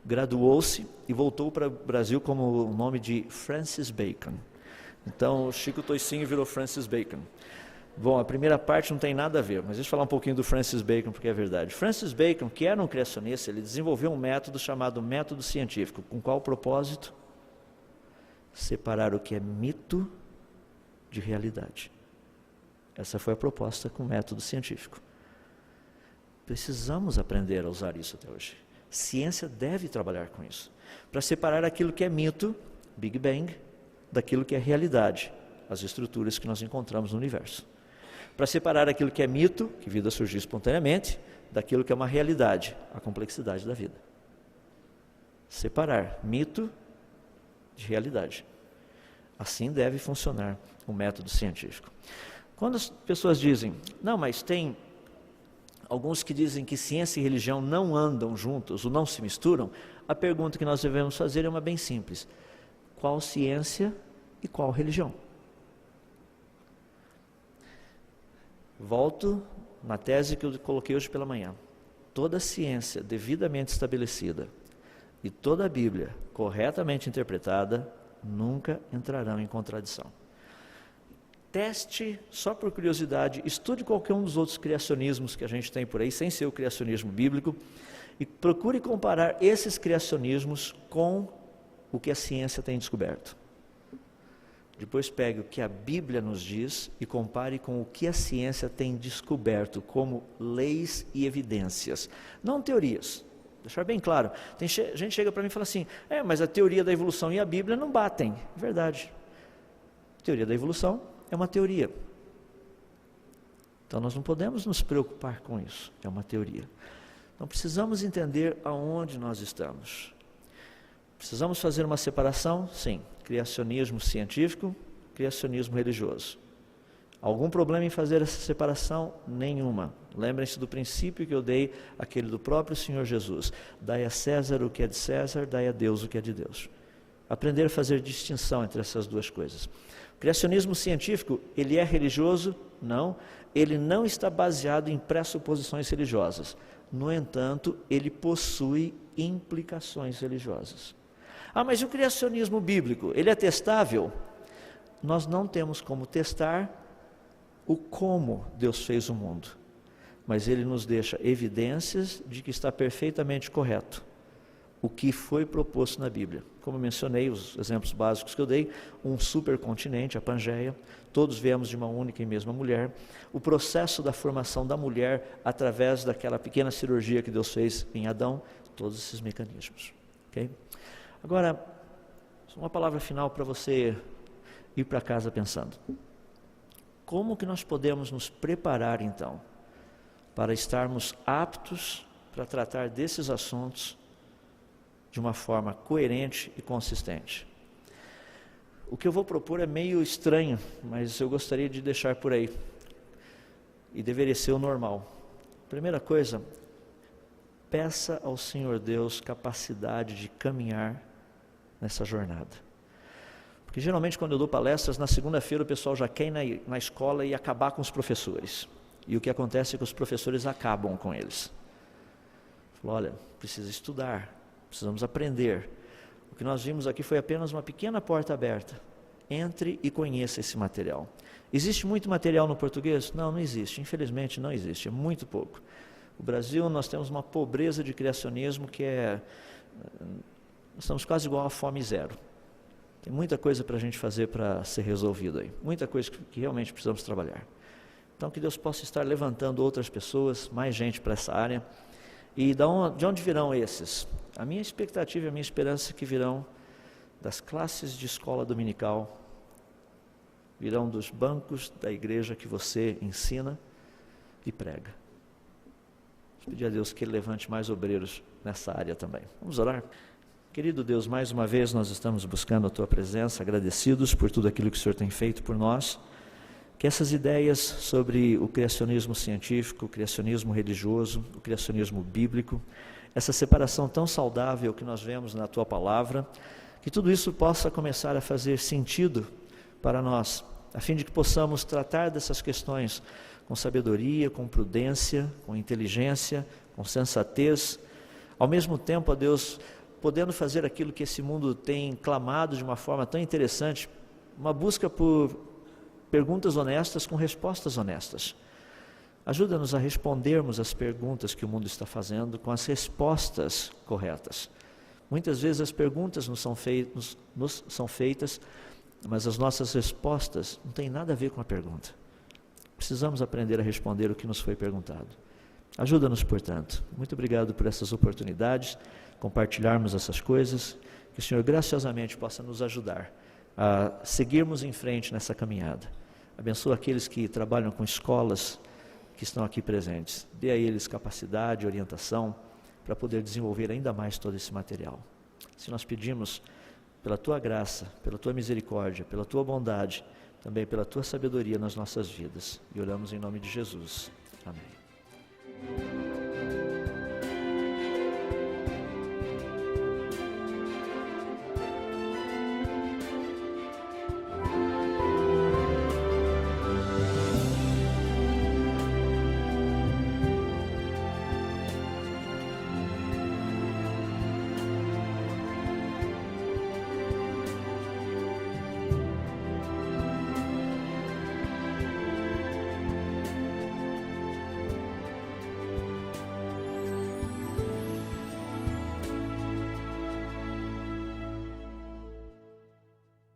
graduou-se e voltou para o Brasil como o nome de Francis Bacon. Então, Chico Toicinho virou Francis Bacon. Bom, a primeira parte não tem nada a ver, mas deixa eu falar um pouquinho do Francis Bacon, porque é verdade. Francis Bacon, que era um criacionista, ele desenvolveu um método chamado método científico. Com qual propósito? Separar o que é mito de realidade. Essa foi a proposta com o método científico. Precisamos aprender a usar isso até hoje. Ciência deve trabalhar com isso, para separar aquilo que é mito, Big Bang, daquilo que é realidade, as estruturas que nós encontramos no universo. Para separar aquilo que é mito, que vida surgiu espontaneamente, daquilo que é uma realidade, a complexidade da vida. Separar mito de realidade. Assim deve funcionar o método científico. Quando as pessoas dizem, não, mas tem alguns que dizem que ciência e religião não andam juntos ou não se misturam, a pergunta que nós devemos fazer é uma bem simples. Qual ciência e qual religião? Volto na tese que eu coloquei hoje pela manhã. Toda ciência devidamente estabelecida e toda a Bíblia corretamente interpretada nunca entrarão em contradição. Teste, só por curiosidade, estude qualquer um dos outros criacionismos que a gente tem por aí, sem ser o criacionismo bíblico, e procure comparar esses criacionismos com o que a ciência tem descoberto. depois pegue o que a Bíblia nos diz e compare com o que a ciência tem descoberto como leis e evidências, não teorias. Deixar bem claro, gente chega para mim e fala assim, mas a teoria da evolução e a Bíblia não batem. Verdade. A teoria da evolução é uma teoria. Então nós não podemos nos preocupar com isso, é uma teoria. Então precisamos entender aonde nós estamos. Precisamos fazer uma separação? Sim. Criacionismo científico, criacionismo religioso. Algum problema em fazer essa separação? Nenhuma. Lembrem-se do princípio que eu dei, aquele do próprio Senhor Jesus. Dai a César o que é de César, dai a Deus o que é de Deus. Aprender a fazer distinção entre essas duas coisas. O criacionismo científico, ele é religioso? Não. Ele não está baseado em pressuposições religiosas. No entanto, ele possui implicações religiosas. Mas e o criacionismo bíblico? Ele é testável? Nós não temos como testar o como Deus fez o mundo, mas ele nos deixa evidências de que está perfeitamente correto o que foi proposto na Bíblia. Como mencionei, os exemplos básicos que eu dei, um supercontinente, a Pangeia, todos viemos de uma única e mesma mulher, o processo da formação da mulher através daquela pequena cirurgia que Deus fez em Adão, todos esses mecanismos. Okay? Agora, uma palavra final para você ir para casa pensando. Como que nós podemos nos preparar então para estarmos aptos para tratar desses assuntos de uma forma coerente e consistente? O que eu vou propor é meio estranho, mas eu gostaria de deixar por aí, e deveria ser o normal. Primeira coisa, peça ao Senhor Deus capacidade de caminhar nessa jornada. Porque geralmente quando eu dou palestras, na segunda-feira o pessoal já quer ir na escola e acabar com os professores. E o que acontece é que os professores acabam com eles. Falou, olha, precisa estudar, precisamos aprender. O que nós vimos aqui foi apenas uma pequena porta aberta. Entre e conheça esse material. Existe muito material no português? Não, não existe. Infelizmente não existe, é muito pouco. No Brasil nós temos uma pobreza de criacionismo que nós estamos quase igual à fome zero. Tem muita coisa para a gente fazer para ser resolvido aí. Muita coisa que realmente precisamos trabalhar. Então que Deus possa estar levantando outras pessoas, mais gente para essa área. E de onde virão esses? A minha expectativa e a minha esperança é que virão das classes de escola dominical, virão dos bancos da igreja que você ensina e prega. Vamos pedir a Deus que Ele levante mais obreiros nessa área também. Vamos orar? Querido Deus, mais uma vez nós estamos buscando a Tua presença, agradecidos por tudo aquilo que o Senhor tem feito por nós. Que essas ideias sobre o criacionismo científico, o criacionismo religioso, o criacionismo bíblico, essa separação tão saudável que nós vemos na Tua palavra, que tudo isso possa começar a fazer sentido para nós, a fim de que possamos tratar dessas questões com sabedoria, com prudência, com inteligência, com sensatez, ao mesmo tempo, ó Deus, podendo fazer aquilo que esse mundo tem clamado de uma forma tão interessante, uma busca por perguntas honestas com respostas honestas. Ajuda-nos a respondermos as perguntas que o mundo está fazendo com as respostas corretas. Muitas vezes as perguntas nos são feitas, mas as nossas respostas não têm nada a ver com a pergunta. Precisamos aprender a responder o que nos foi perguntado. Ajuda-nos, portanto. Muito obrigado por essas oportunidades, compartilharmos essas coisas, que o Senhor graciosamente possa nos ajudar a seguirmos em frente nessa caminhada. Abençoa aqueles que trabalham com escolas que estão aqui presentes. Dê a eles capacidade, orientação, para poder desenvolver ainda mais todo esse material. Se nós pedimos pela Tua graça, pela Tua misericórdia, pela Tua bondade, também pela Tua sabedoria nas nossas vidas. E oramos em nome de Jesus. Amém.